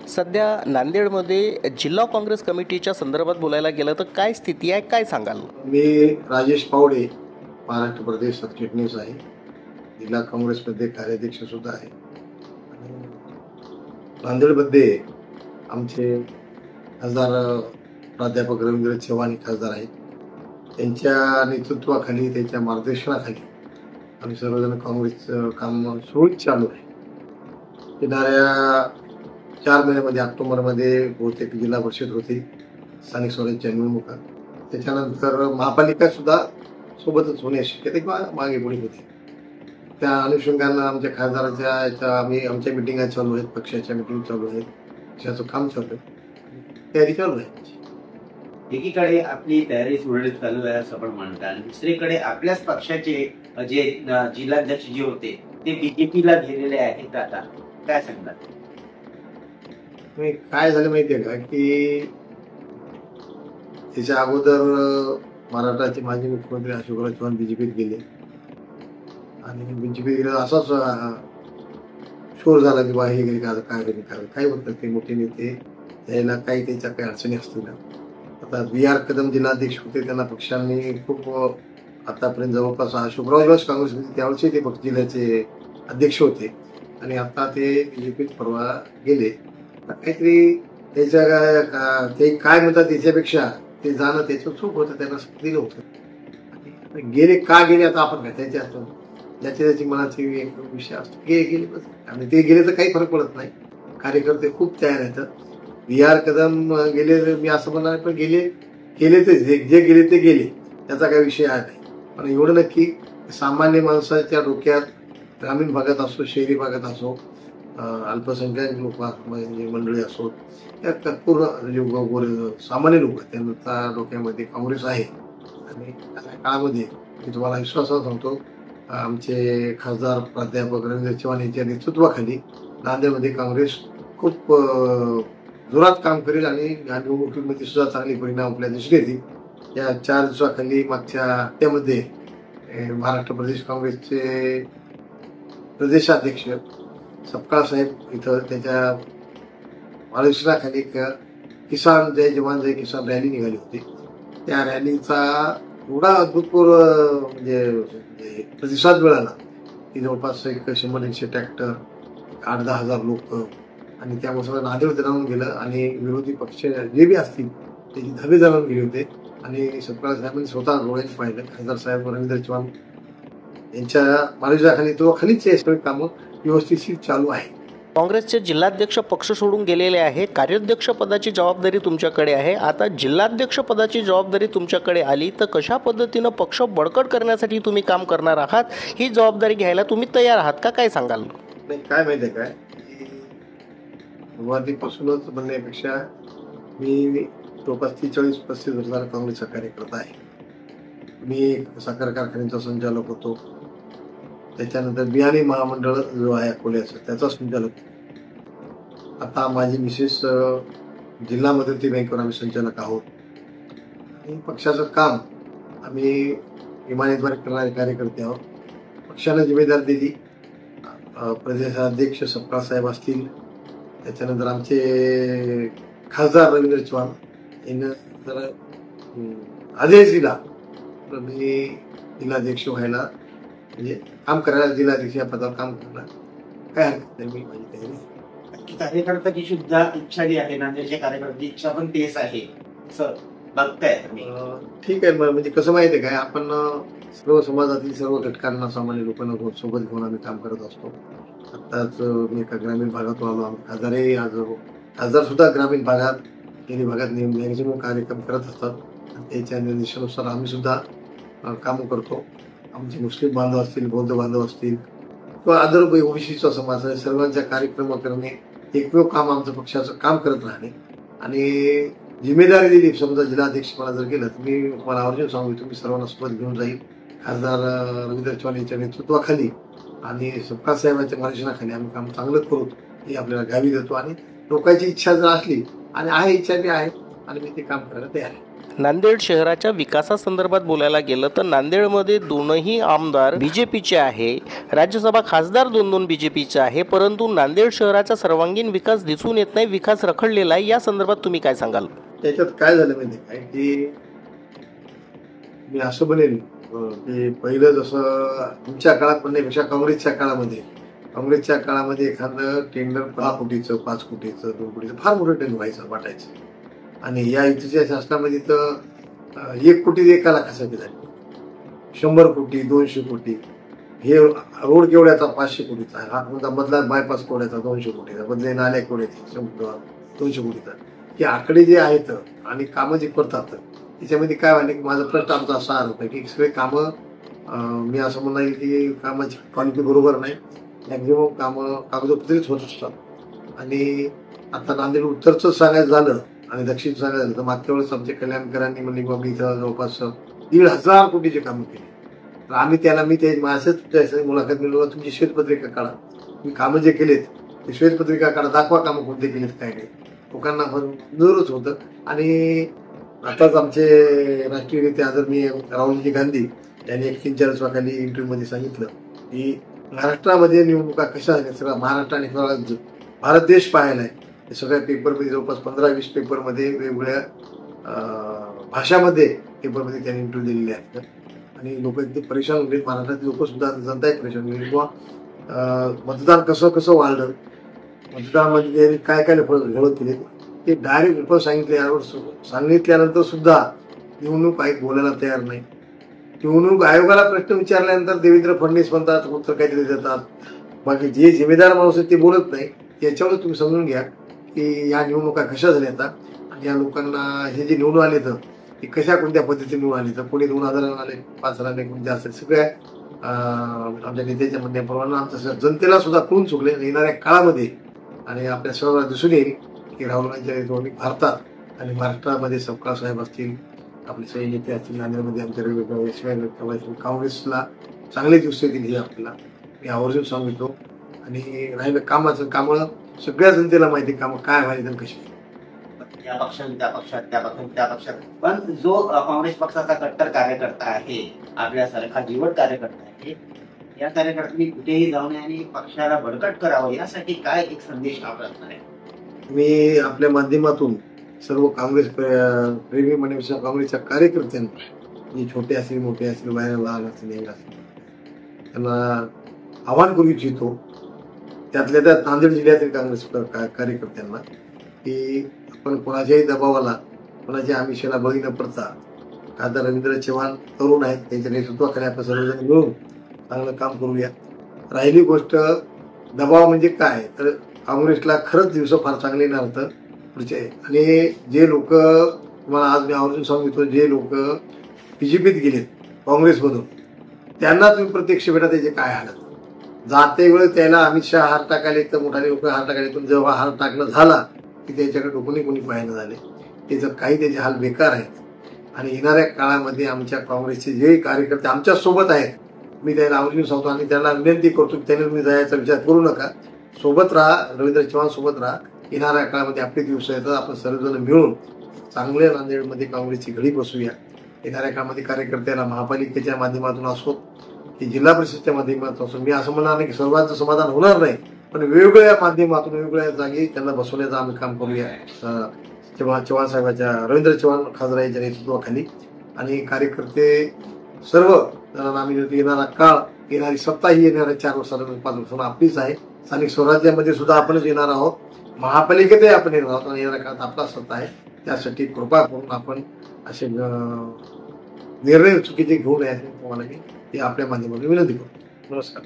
सध्या नांदेडमध्ये जिल्हा काँग्रेस कमिटीच्या संदर्भात बोलायला गेलं तर काय स्थिती आहे, काय सांगाल? मी राजेश पावडे, महाराष्ट्र प्रदेश सरचिटणीस आहे. जिल्हा काँग्रेसमध्ये कार्याध्यक्ष सुद्धा आहे. नांदेडमध्ये आमचे खासदार प्राध्यापक रवींद्र चव्हाण खासदार आहेत. त्यांच्या नेतृत्वाखाली, त्यांच्या मार्गदर्शनाखाली आम्ही सर्वजण काँग्रेसचं काम सुरळीत चालू आहे. येणाऱ्या 4 महिन्यामध्ये ऑक्टोबरमध्ये बहुतेक जिल्हा परिषद होती, स्थानिक स्वराज्याच्या निवडणुका, त्याच्यानंतर महापालिका सुद्धा सोबतच होण्याची शक्यता मागे पुढे होती. त्या अनुषंगानं आमच्या खासदाराच्या आमच्या मिटिंगा चालू आहेत, पक्षाच्या मिटिंग चालू आहेत, पक्षाचं काम चालू आहे, तयारी चालू आहे. एकीकडे आपली तयारी सुरळीत चालू आहे असं आपण म्हणता, आणि दुसरीकडे आपल्याच पक्षाचे जे जिल्हाध्यक्ष जे होते ते बीजेपीला गेलेले आहेत. आता काय सांगणार? काय झालं माहितीये का की त्याच्या अगोदर महाराष्ट्राचे माजी मुख्यमंत्री अशोकराव चव्हाण बीजेपीत गेले आणि बीजेपीत गेले असाच शोर झाला की बा हे गेले काय बोलतात ते मोठे नेते, त्याला काही त्यांच्या काही अडचणी असतील. आता VR कदम जिल्हाध्यक्ष होते, त्यांना पक्षांनी खूप आतापर्यंत जवळपास अशोकराव जेव्हा काँग्रेसमध्ये त्यावेळेस ते पक्ष जिल्ह्याचे अध्यक्ष होते आणि आता ते बीजेपीत परवा गेले. काहीतरी त्याच्या ते काय म्हणतात त्याच्यापेक्षा ते जाणं त्याचं चूक होतं, त्यांना दिलं होतं. गेले का गेले आता आपण काय त्यांच्या ज्याची त्याची मनाची एक विषय असतो, गेले आणि ते गेले तर काही फरक पडत नाही. कार्यकर्ते खूप तयार आहेत. VR कदम गेले मी असं म्हणणार, पण गेले ते जे गेले ते गेले, त्याचा काही विषय आहे. पण एवढं नक्की सामान्य माणसाच्या डोक्यात ग्रामीण भागात असो, शहरी भागात असो, अल्पसंख्याक लोक म्हणजे मंडळी असो, त्या पूर्ण सामान्य लोक त्यांच्या डोक्यामध्ये काँग्रेस आहे. आणि त्या काळामध्ये मी तुम्हाला विश्वासात सांगतो, आमचे खासदार प्राध्यापक रवींद्र चव्हाण यांच्या नेतृत्वाखाली नांदेडमध्ये काँग्रेस खूप जोरात काम करेल आणि निवडणुकीमध्ये सुद्धा चांगले परिणाम आपल्याला दिसून येतील. या 4 दिवसाखाली मागच्या हप्त्यामध्ये महाराष्ट्र प्रदेश काँग्रेसचे प्रदेशाध्यक्ष सपकाळ साहेब इथं त्यांच्या मार्गदर्शनाखाली किसान जय जवान जय किसान रॅली निघाली होती. त्या रॅलीचा एवढा अभूतपूर्व म्हणजे प्रतिसाद मिळाला की जवळपास 100-150 ट्रॅक्टर, 8-10 हजार लोक, आणि त्यामुळे सगळं नांदेड जाणून गेलं आणि विरोधी पक्ष जे बी असतील त्याची धबे जाणून गेले होते. आणि सपकाळ साहेबांनी स्वतः डोळ्याने पाहिलं. खासदार साहेब रवींद्र चव्हाण यांच्या मार्गदर्शनाखाली तो खालीच हे सगळे कामं व्यवस्थित चालू आहे. काँग्रेसचे जिल्हाध्यक्ष पक्ष सोडून गेलेले आहे, कार्याध्यक्ष पदाची जबाबदारी तुमच्याकडे आहे. आता जिल्हाध्यक्ष पदाची जबाबदारी तुमच्याकडे आली तर कशा पद्धतीनं पक्ष बळकट करण्यासाठी तुम्ही काम करणार आहात, ही जबाबदारी घ्यायला तुम्ही तयार आहात का, काय सांगाल? नाही, काय माहिती आहे काय, सुरुवातीपासूनच म्हणण्यापेक्षा मी जवळपास 40-35 वर्षाला काँग्रेसचा कार्यकर्ता आहे. मी साखर कारखान्याचा संचालक होतो, त्याच्यानंतर बियाणे महामंडळ जो आहे अकोल्याचा त्याचा संचालक. आता माझी मिसेस जिल्हा मध्यवर्ती बँकेवर आम्ही संचालक आहोत. आणि पक्षाचं काम आम्ही इमानीद्वारे करणारे कार्यकर्ते आहोत. पक्षाने जिम्मेदारी दिली, प्रदेशाध्यक्ष सपकाळ साहेब असतील, त्याच्यानंतर आमचे खासदार रवींद्र चव्हाण यांनी जर आदेश दिला तर मी जिल्हाध्यक्ष व्हायला, म्हणजे काम करायला, जिल्हाध्यक्ष या पदावर काम करणार, काय हरकत नाही. मी माझी तयारी. कार्यकर्त्याची सुद्धा इच्छा जी आहे, नांदेडच्या कार्यकर्त्याची इच्छा पण तेच आहे सर, बघताय. ठीक आहे. म्हणजे कसं माहिती आहे काय, आपण सर्व समाजातील सर्व घटकांना, सामान्य लोकांना सोबत घेऊन आम्ही काम करत असतो. आत्ताच मी एका ग्रामीण भागातून आलो. आम्ही खासदार सुद्धा ग्रामीण भागात, शहरी भागात नेहमी कार्यक्रम करत असतात. त्याच्या निर्देशानुसार आम्ही सुद्धा काम करतो. आमचे मुस्लिम बांधव असतील, बौद्ध बांधव असतील किंवा अदर ओबीसीचा समाज आहे, सर्वांच्या कार्यक्रम करणे एकमेव काम आमचं पक्षाचं काम करत राहणे. आणि जिम्मेदारी दिली, समजा जिल्हाध्यक्षपणा जर केलं तर मी तुम्हाला आवर्जून सांगू, तुम्ही सर्वांना सोबत घेऊन जाईल. खासदार रवींद्र चव्हाण यांच्या नेतृत्वाखाली आणि सपकाळ साहेबांच्या मार्गदर्शनाखाली आम्ही काम चांगलं करू हे आपल्याला गावी देतो. आणि लोकांची इच्छा जर असली, आणि आहे, इच्छा बी आहे, आणि मी ते काम करायला तयार आहे. नांदेड शहराच्या विकासासंदर्भात बोलायला गेलं तर नांदेडमध्ये दोनही आमदार बीजेपीचे आहे, राज्यसभा खासदार दोन बीजेपीचे आहे, परंतु नांदेड शहराचा सर्वांगीण विकास दिसून येत नाही, विकास रखडलेला आहे. या संदर्भात तुम्ही काय सांगाल? त्याच्यात काय झालं माहिती काय की मी असं बनेल की पहिलं जसं आमच्या काळात म्हणण्यापेक्षा काँग्रेसच्या काळामध्ये एखादं टेंडर 10 कोटीचं 5 कोटीचं 2 कोटीचं फार मोठं टेंडर व्हायचं वाटायचं. आणि या इथच्या शासनामध्ये तर 1 कोटी 1 लाखासाठी झाली, 100 कोटी 200 कोटी. हे रोड केवढ्याचा 500 कोटीचा, हा कोणता मधला बायपास केवढ्याचा 200 कोटीचा, बदले नाल्या केवढ्याचे 200 कोटीचा. हे आकडे जे आहेत आणि कामं जे करतात त्याच्यामध्ये काय व्हायला की माझा प्रश्न आमचा असा आरोप आहे की सगळे कामं मी असं म्हणेल की कामाची क्वालिटी बरोबर नाही, मॅक्झिमम कामं कागदोपत्रीच होत असतात. आणि आता नांदेड उत्तरचं सांगायचं झालं आणि दक्षिण सांगायचं झालं तर मागच्या वेळेस आमच्या कल्याणकरांनी म्हणले बाबा इथं जवळपास 1,500 कोटीचे कामं केली. तर आम्ही मी ते माझ्याच मुलाखत मिळवलं, तुमची श्वेतपत्रिका काढा, तुम्ही कामं जे केलेत ते श्वेतपत्रिका काढा, दाखवा कामं कोणते केलेत काय नाही. लोकांना मंजूरच होतं. आणि आताच आमचे राष्ट्रीय नेते आदरणीय राहुलजी गांधी यांनी एक 3-4 दिवसाखाली इंटरव्ह्यूमध्ये सांगितलं की महाराष्ट्रामध्ये निवडणुका कशा झाल्या, सगळा महाराष्ट्र आणि सगळा भारत देश पाहायला आहे. सगळ्या पेपरमध्ये जवळपास 15-20 पेपरमध्ये वेगवेगळ्या भाषामध्ये पेपरमध्ये त्यांनी इंटरव्ह्यू दिलेले आहेत. आणि लोक एकदम परेशान होते, महाराष्ट्रातील लोक सुद्धा जनताही परेशान होईल किंवा मतदान कसं वाढलं, मतदानामध्ये काय घडत केले ते डायरेक्ट पेपर सांगितल्यानंतर सुद्धा निवडणूक आयोग बोलायला तयार नाही. निवडणूक आयोगाला प्रश्न विचारल्यानंतर देवेंद्र फडणवीस म्हणतात, उत्तर काहीतरी देतात, बाकी जे जिम्मेदार माणूस आहेत ते बोलत नाही. याच्यावर तुम्ही समजून घ्या की या निवडणुका कशा झाल्या आता आणि या लोकांना हे जे निवडून आले तर ते कशा कोणत्या पद्धतीने निवडून आले. तर कोणी 2,000 आले, 5,000 कोणते असेल, सगळ्या आमच्या नेत्याच्या म्हणण्याप्रमाणे आमच्या जनतेला सुद्धा कळून चुकले. येणाऱ्या काळामध्ये आणि आपल्या सर्वांना दिसून येईल की राहुल गांधीच्या नेतृत्वाने भारतात आणि महाराष्ट्रामध्ये सपकाळ साहेब असतील, आपले सगळे नेते असतील, नांदेडमध्ये आमच्या काँग्रेसला चांगले दिवस येतील हे आपल्याला मी आवर्जून सांगितलो. आणि राहिलं कामं सगळ्या जनतेला माहिती कामं काय व्हायला कशी, त्या पक्षात पण जो काँग्रेस पक्षाचा कट्टर कार्यकर्ता आहे, आपल्यासारखा जीवट कार्यकर्ता आहे, या कार्यकर्त्यांनी कुठेही जाऊ नये आणि पक्षाला बळकट करावं यासाठी काय एक संदेश आपण असणार आहे? मी आपल्या माध्यमातून सर्व काँग्रेस प्रेमी म्हणण्यापेक्षा काँग्रेसच्या कार्यकर्त्यांना, जे छोटे असतील मोठे असतील, बाहेर लहान असतील हे असतील, त्यांना आवाहन करू इच्छितो, त्यातल्या त्यात नांदेड जिल्ह्यातील काँग्रेस कार्यकर्त्यांना, की आपण कोणाच्याही दबावाला कोणाच्या आमिषाला बळी न पडता खासदार रवींद्र चव्हाण तरुण आहेत, त्यांच्या नेतृत्वाखाली आपण सर्वजण मिळून चांगलं काम करूया. राहिली गोष्ट दबाव म्हणजे काय, तर काँग्रेसला खरंच दिवस फार चांगले येणार होतं पुढचे. आणि जे लोक तुम्हाला आज मी आवर्जून सांगितलं, जे लोक बीजेपीत गेलेत काँग्रेसमधून, त्यांना तुम्ही प्रत्यक्ष भेटा, त्याचे काय हालत जाते वेळ त्याला अमित शहा हार टाकायला तर मोठाले लोक हार टाकायला, पण जेव्हा हार टाकणं झाला की त्याच्याकडे कोणी पाहायला झाले, त्याचं काही त्याचे हाल बेकार आहेत. आणि येणाऱ्या काळामध्ये आमच्या काँग्रेसचे जे कार्यकर्ते आमच्या सोबत आहेत, मी त्यांना आवर्जून सांगतो आणि त्यांना विनंती करतो की त्यांनी तुम्ही जायचा विचार करू नका, सोबत राहा, रवींद्र चव्हाण सोबत राहा. येणाऱ्या काळामध्ये आपले दिवस येतात, आपण सर्वजण मिळून चांगल्या नांदेडमध्ये काँग्रेसची घडी बसूया. येणाऱ्या काळामध्ये कार्यकर्त्याला महापालिकेच्या माध्यमातून असो की जिल्हा परिषदच्या माध्यमातून असो, मी असं म्हणणार नाही की सर्वांचं समाधान होणार नाही, पण वेगवेगळ्या माध्यमातून वेगवेगळ्या जागी त्यांना बसवण्याचं आम्ही काम करूया चव्हाण साहेबांच्या, रवींद्र चव्हाण खासदार यांच्या नेतृत्वाखाली. आणि कार्यकर्ते सर्व जणांना आम्ही येणारा काळ, येणारी सत्ता ही येणाऱ्या 4 वर्षांना 5 वर्षांना आपलीच आहे. स्थानिक स्वराज्यामध्ये सुद्धा आपणच येणार आहोत, महापालिकेतही आपण येणार आहोत आणि येणाऱ्या काळात आपला सत्ता आहे. त्यासाठी कृपा करून आपण असे निर्णय चुकीचे घेऊ नये तुम्हाला मी ते आपल्या माध्यमातून विनंती करतो. नमस्कार.